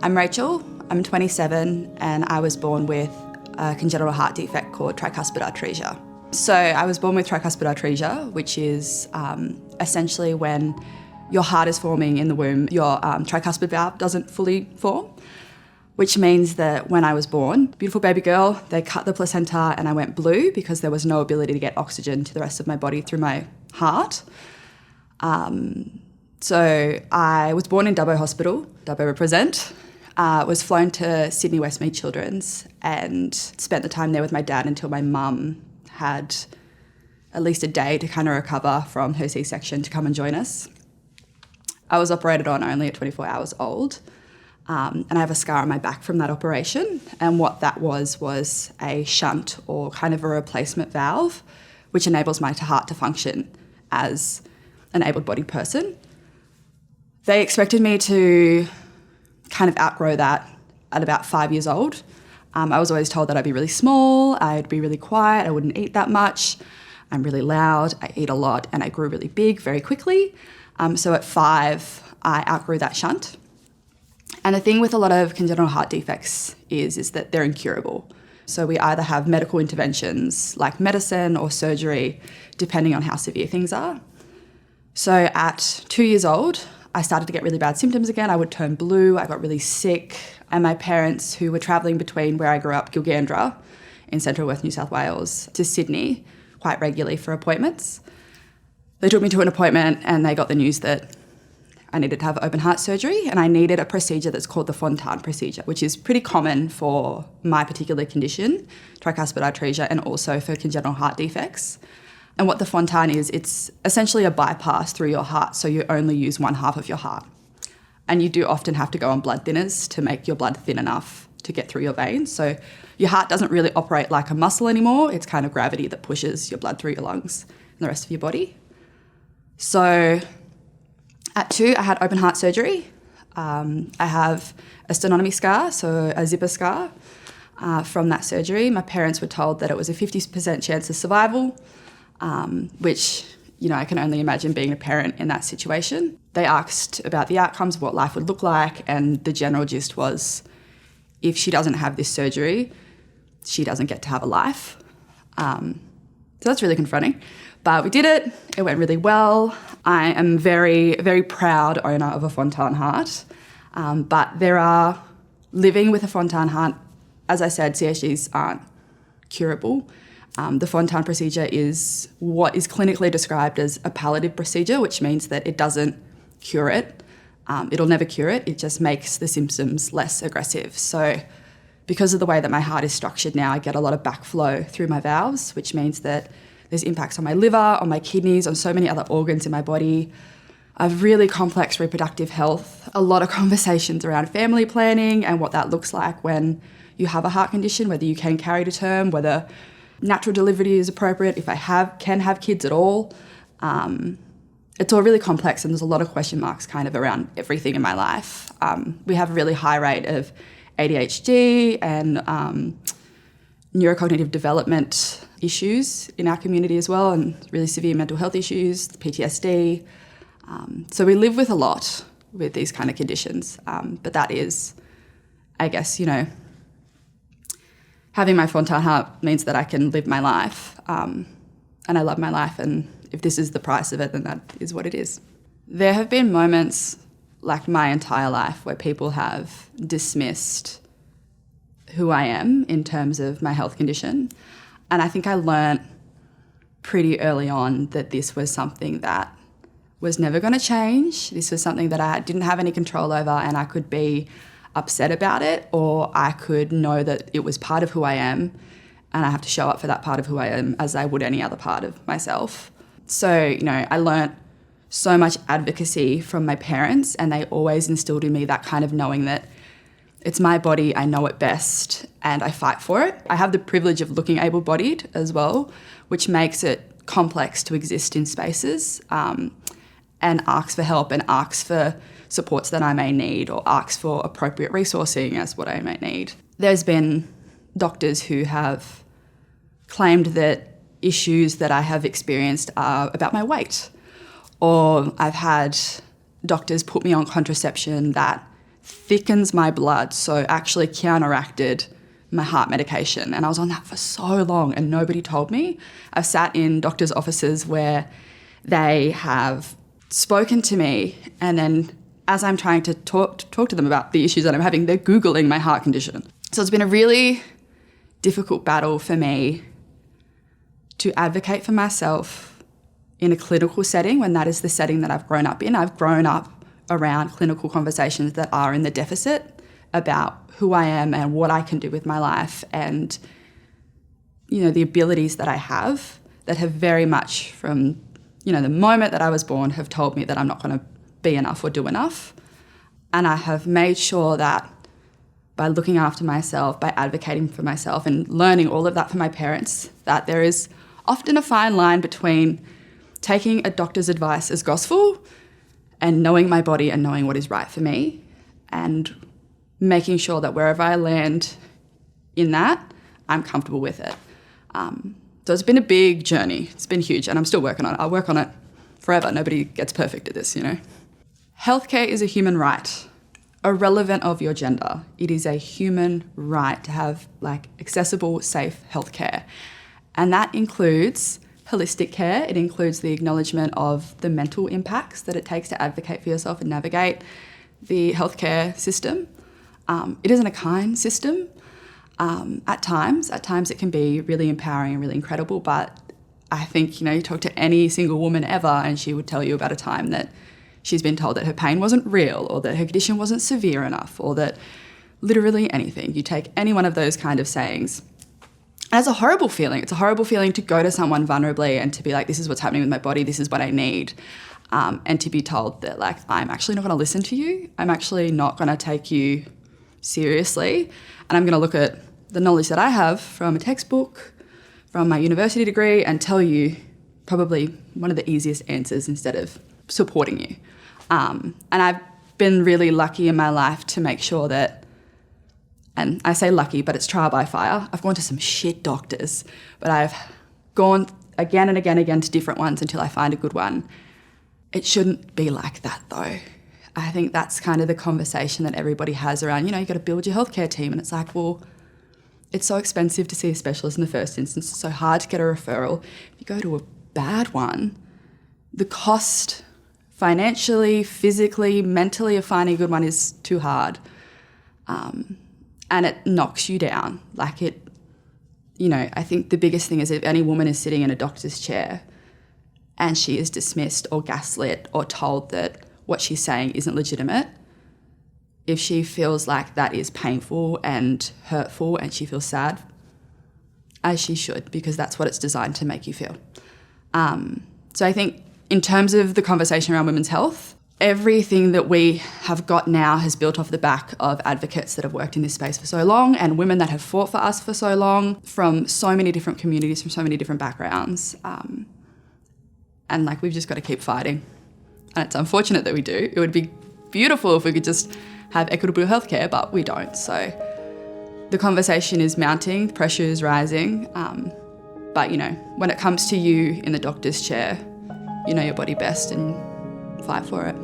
I'm Rachael, I'm 27, and I was born with a congenital heart defect called tricuspid atresia. So I was born with tricuspid atresia, which is essentially when your heart is forming in the womb, your tricuspid valve doesn't fully form, which means that when I was born, beautiful baby girl, they cut the placenta and I went blue because there was no ability to get oxygen to the rest of my body through my heart. So I was born in Dubbo Hospital, Dubbo represent, was flown to Sydney Westmead Children's and spent the time there with my dad until my mum had at least a day to kind of recover from her C-section to come and join us. I was operated on only at 24 hours old, and I have a scar on my back from that operation, and what that was a shunt or kind of a replacement valve which enables my heart to function as an able-bodied person. They expected me to kind of outgrow that at about 5 years old. I was always told that I'd be really small, I'd be really quiet, I wouldn't eat that much, I'm really loud, I eat a lot, and I grew really big very quickly. So at 5, I outgrew that shunt. And the thing with a lot of congenital heart defects is that they're incurable. So we either have medical interventions like medicine or surgery, depending on how severe things are. So at 2 years old, I started to get really bad symptoms again. I would turn blue, I got really sick, and my parents, who were travelling between where I grew up, Gilgandra, in central West New South Wales, to Sydney quite regularly for appointments. They took me to an appointment and they got the news that I needed to have open heart surgery and I needed a procedure that's called the Fontan procedure, which is pretty common for my particular condition, tricuspid atresia, and also for congenital heart defects. And what the Fontan is, it's essentially a bypass through your heart, so you only use one half of your heart. And you do often have to go on blood thinners to make your blood thin enough to get through your veins. So your heart doesn't really operate like a muscle anymore. It's kind of gravity that pushes your blood through your lungs and the rest of your body. So at 2, I had open heart surgery. I have a sternotomy scar, so a zipper scar from that surgery. My parents were told that it was a 50% chance of survival, which, I can only imagine being a parent in that situation. They asked about the outcomes, what life would look like, and the general gist was, if she doesn't have this surgery, she doesn't get to have a life. So that's really confronting. But we did it. It went really well. I am very, very proud owner of a Fontan heart. But living with a Fontan heart, as I said, CHDs aren't curable. The Fontan procedure is what is clinically described as a palliative procedure, which means that it doesn't cure it. It'll never cure it. It just makes the symptoms less aggressive. So because of the way that my heart is structured now, I get a lot of backflow through my valves, which means that there's impacts on my liver, on my kidneys, on so many other organs in my body. I have really complex reproductive health, a lot of conversations around family planning and what that looks like when you have a heart condition, whether you can carry to term, whether natural delivery is appropriate, if I can have kids at all. It's all really complex and there's a lot of question marks kind of around everything in my life. We have a really high rate of ADHD and neurocognitive development issues in our community as well, and really severe mental health issues, PTSD. So we live with a lot with these kind of conditions. But that is, I guess, having my Fontan heart means that I can live my life. And I love my life, and if this is the price of it, then that is what it is. There have been moments, like my entire life, where people have dismissed who I am in terms of my health condition. And I think I learnt pretty early on that this was something that was never going to change. This was something that I didn't have any control over, and I could be upset about it, or I could know that it was part of who I am and I have to show up for that part of who I am as I would any other part of myself. So, I learnt so much advocacy from my parents, and they always instilled in me that kind of knowing that it's my body, I know it best, and I fight for it. I have the privilege of looking able-bodied as well, which makes it complex to exist in spaces. and ask for help and ask for supports that I may need or ask for appropriate resourcing as what I may need. There's been doctors who have claimed that issues that I have experienced are about my weight, or I've had doctors put me on contraception that thickens my blood, so actually counteracted my heart medication. And I was on that for so long and nobody told me. I've sat in doctors' offices where they have spoken to me, and then as I'm trying to talk to them about the issues that I'm having, they're Googling my heart condition. So it's been a really difficult battle for me to advocate for myself in a clinical setting when that is the setting that I've grown up in. I've grown up around clinical conversations that are in the deficit about who I am and what I can do with my life, and the abilities that I have that have very much from the moment that I was born have told me that I'm not going to be enough or do enough. And I have made sure that by looking after myself, by advocating for myself and learning all of that from my parents, that there is often a fine line between taking a doctor's advice as gospel and knowing my body and knowing what is right for me, and making sure that wherever I land in that, I'm comfortable with it. So it's been a big journey. It's been huge, and I'm still working on it. I'll work on it forever. Nobody gets perfect at this, Healthcare is a human right, irrelevant of your gender. It is a human right to have accessible, safe healthcare. And that includes holistic care. It includes the acknowledgement of the mental impacts that it takes to advocate for yourself and navigate the healthcare system. It isn't a kind system. At times it can be really empowering and really incredible, but I think, you talk to any single woman ever and she would tell you about a time that she's been told that her pain wasn't real, or that her condition wasn't severe enough, or that literally anything. You take any one of those kind of sayings, and it's a horrible feeling. It's a horrible feeling to go to someone vulnerably and to be like, this is what's happening with my body, this is what I need. And to be told that I'm actually not going to listen to you. I'm actually not going to take you seriously. And I'm going to look at the knowledge that I have from a textbook, from my university degree, and tell you probably one of the easiest answers instead of supporting you. And I've been really lucky in my life to make sure that, and I say lucky, but it's trial by fire. I've gone to some shit doctors, but I've gone again and again and again to different ones until I find a good one. It shouldn't be like that though. I think that's kind of the conversation that everybody has around, you've got to build your healthcare team. And it's like, well, it's so expensive to see a specialist in the first instance. It's so hard to get a referral. If you go to a bad one, the cost financially, physically, mentally of finding a good one is too hard. And it knocks you down. I think the biggest thing is if any woman is sitting in a doctor's chair and she is dismissed or gaslit or told that what she's saying isn't legitimate, if she feels like that is painful and hurtful and she feels sad, as she should, because that's what it's designed to make you feel. So I think in terms of the conversation around women's health, everything that we have got now has built off the back of advocates that have worked in this space for so long and women that have fought for us for so long from so many different communities, from so many different backgrounds. And we've just got to keep fighting. And it's unfortunate that we do. It would be beautiful if we could just have equitable healthcare, but we don't. So the conversation is mounting, the pressure is rising. But when it comes to you in the doctor's chair, you know your body best and fight for it.